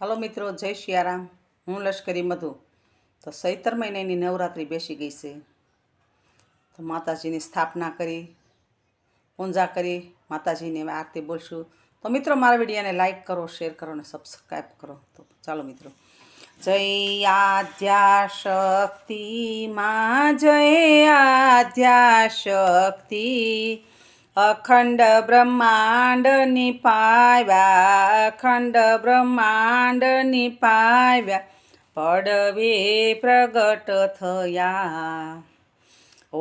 Hello મિત્રો, જય સિયારામ. હું લશ્કરી મધુ. તો ચૈત્ર મહિનાની નવરાત્રિ બેસી ગઈ છે. તો માતાજીની સ્થાપના કરી, પૂજા કરી, માતાજીની આરતી બોલશું. તો મિત્રો, મારા વિડીયોને લાઈક કરો, શેર કરો અને સબસ્ક્રાઈબ કરો. તો ચાલો મિત્રો. જય આદ્યા શક્તિ માં, જય આદ્યા શક્તિ, અખંડ બ્રહ્માંડ નિપાવ્યા, અખંડ બ્રહ્માંડ નિપાવ્યા, પડવે પ્રગટ થયા.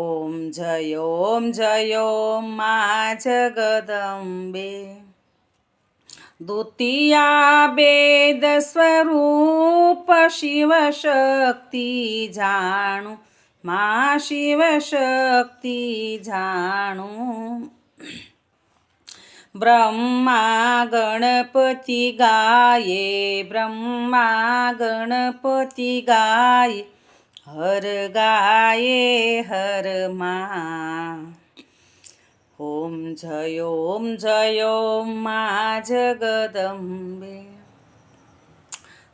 ઓમ જય ઓમ મા જગદંબે. દ્વિતીયા વેદ સ્વરૂપ શિવ શક્તિ જાણું, મા શિવ શક્તિ જાણું. બ્રહ્મા ગણપતિ ગાયે, બ્રહ્મા ગણપતિ ગાયે, હર ગાયે હર મા. ઓમ જય ઓમ મા જગદંબે.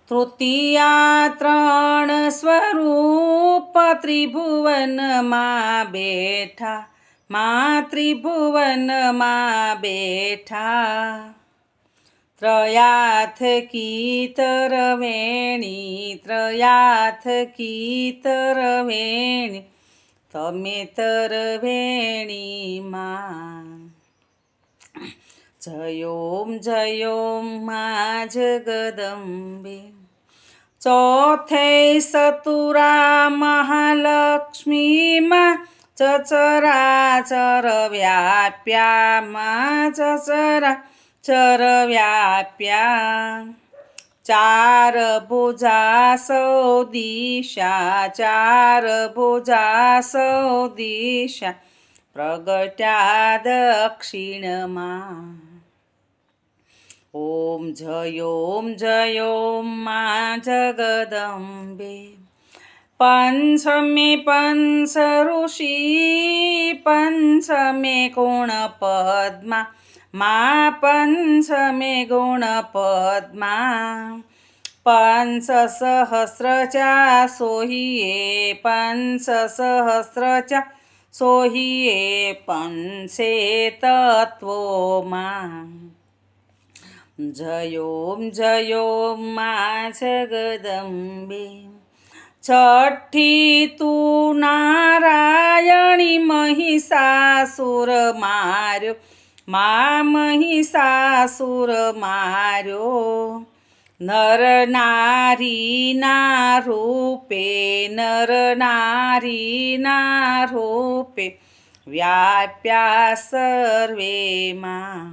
તૃતીયા ત્રણ સ્વરૂપ ત્રિભુવનમાં બેઠા, મા ત્રિભુવનમાં બેઠા. ત્રયાથ કીતર વેણી, ત્રયાથ કીતર વેણી, તમે તર વેણી માં. જય ઓમ મા જગદંબે. ચોથે સતુરા મહાલક્ષ્મી માં, ચચરાચર વ્યાપ્યા, માં ચચરાચર વ્યાપ્યા. ચાર ભુજા સૌ દિશા, ચાર ભુજા સૌ દિશા, પ્રગટ્યા દક્ષિણમાં. ઓમ જય ઓમ મા જગદંબે. પંચમે પંચ ઋષિ, પંચમે ગુણ પદ્મા, મા પંચમે ગુણ પદ્મા. પંચ સહસ્રચા સોહિએ, પંચ સહસ્રચા સોહિએ, પંચે તત્વોમાં. જય ઓમ મા જગદંબે. છઠ્ઠી તું નારાયણી, મહિષાસુર માર્યો, મા મહિષાસુર માર્યો. નર નારીના રૂપે, નર નારીના રૂપે, વ્યાપ્યા સર્વેમાં.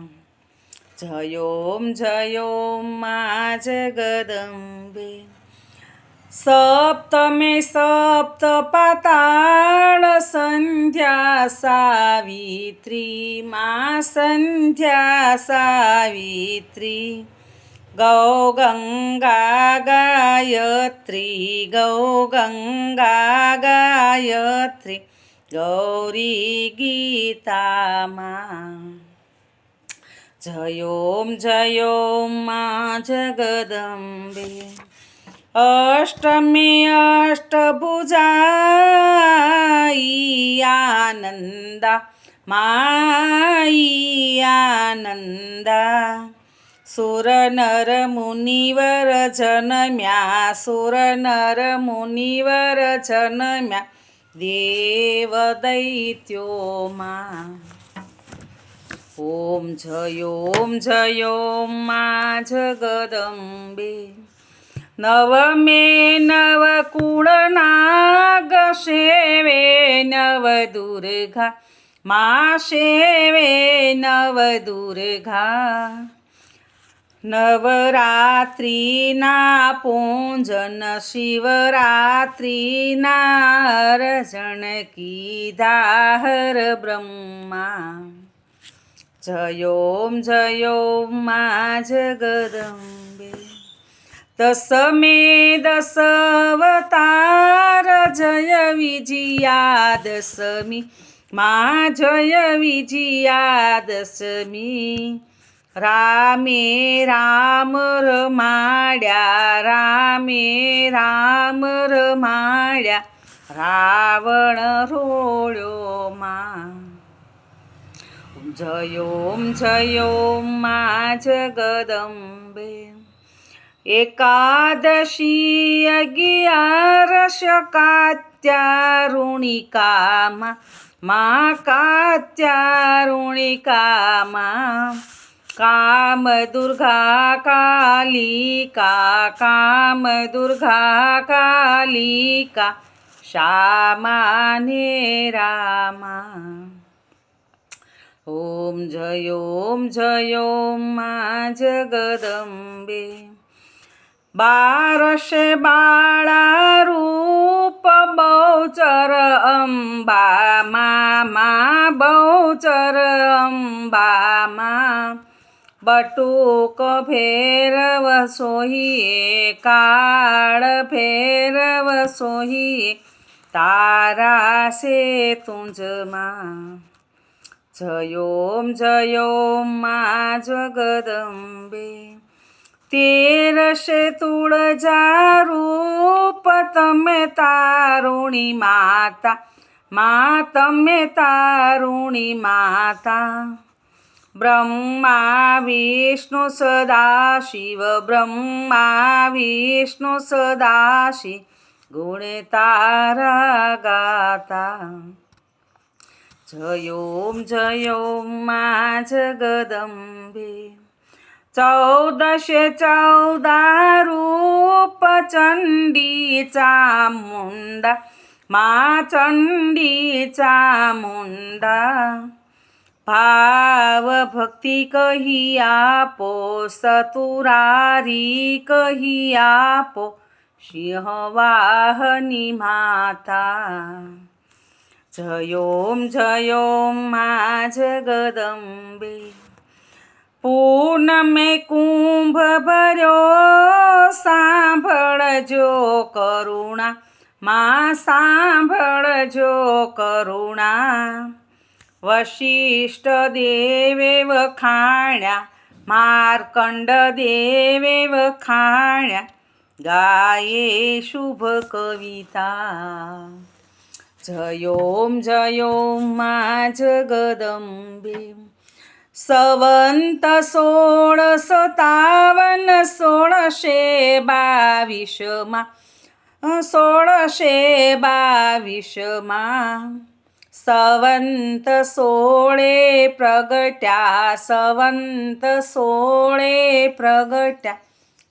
જય ઓમ મા જગદંબે. સપ્તમે સપ્ત પાતાળ, સંધ્યા સાવિત્રી, મા સંધ્યા સાવિત્રી. ગૌ ગંગા ગાયત્રી, ગૌ ગંગા ગાયત્રી, ગૌરી ગીતામાં. જય ઓમ મા જગદંબે. અષ્ટમે અષ્ટભુજા આનંદા, મા આનંદા. સુર નર મુનિવર જનમ્યા, સુર નર મુનિવર જનમ્યા, દેવ દૈત્યોમાં. ઓમ જય ઓમ મા જગદંબે. નવમે નવકુળ નાગ સેવે, નવ દુર્ગા, મા સેવે નવ દુર્ગા. નવરાત્રિના પૂજન, શિવરાત્રિના અર્જન, કીધા હર બ્રહ્મા. જય ઓમ મા જગદંબે. દસમે દસવતાર, જય વિજયા દશમી, મા જય વિજયા દશમી. રામે રામ રમાડ્યા રામે રામ રમાડ્યા રાવણ રોળ્યો માં જયો માં જગદંબે એકાદશી 11 કાત્યારુણિકામાં માં કાત્યારુણિકામાં કામ દુર્ગા કાલિકા શ્યામા ને રામા ઓમ જયો માં જગદંબે 12 બાળા રૂપ બહુચર અંબામાં બહુચર અંબામાં બટુક ભૈરવ સોહીએ કાળ ભૈરવ સોહીએ તારા સે તુંજમાં જયો માં જગદંબે 13 તુળજા રૂપ તમે તારુણી માતા માં તમે તારુણી માતા બ્રહ્મા વિષ્ણુ સદાશિવ બ્રહ્મા વિષ્ણુ સદાશિવ ગુણ તારા ગાતા જયો માં જગદંબે 14 રૂપ ચંડી ચામુંડા માં ચંડી ચામુંડા ભાવ ભક્તિ કહી આપો સતુરારી કહી આપો સિંહ વાહની માતા જયો માં જગદંબે પૂનમે કુંભ ભર્યો સાંભળજો કરુણા માં સાંભળજો કરુણા વશિષ્ઠ દેવે વખાણ્યા માર્કંડ દેવે વખાણ્યા ગાયે શુભ કવિતા જયો માં જગદંબે સંવંત 1657 1622 સંવંત 16 પ્રગટ્યા સંવંત 16 પ્રગટ્યા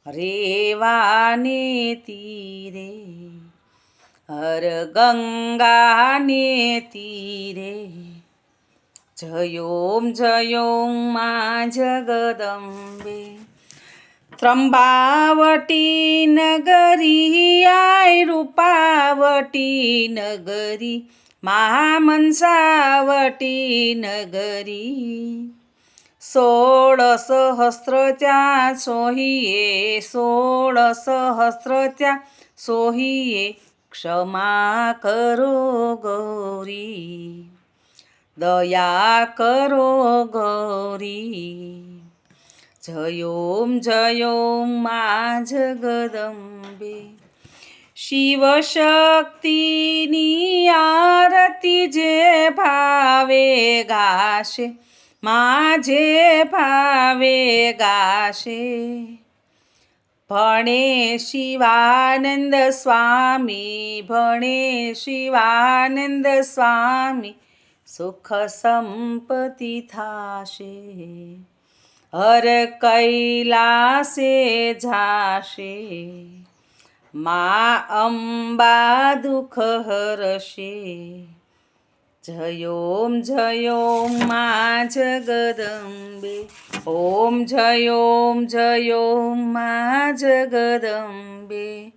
રેવાને તીરે હર ગંગાને તીરે જયો માં જગદંબે ત્રંબાવટી નગરી આય રૂપાવટી નગરી મહામનસાવટી નગરી 16 સહસ્ત્ર ત્યાં સોહીએ 16 સહસ્ત્ર ત્યાં સોહીએ ક્ષમા કરો ગૌરી દયા કરો ગૌરી જયો માં જગદંબે શિવ શક્તિની આરતી જે ભાવે ગાશે માં જે ભાવે ગાશે ભણે શિવાનંદ સ્વામી સુખ સંપત્તિ થાશે હર કૈલાસે જાશે માં અંબા દુઃખ હરશે જયો માં જગદંબે ઓમ જયો માં જગદંબે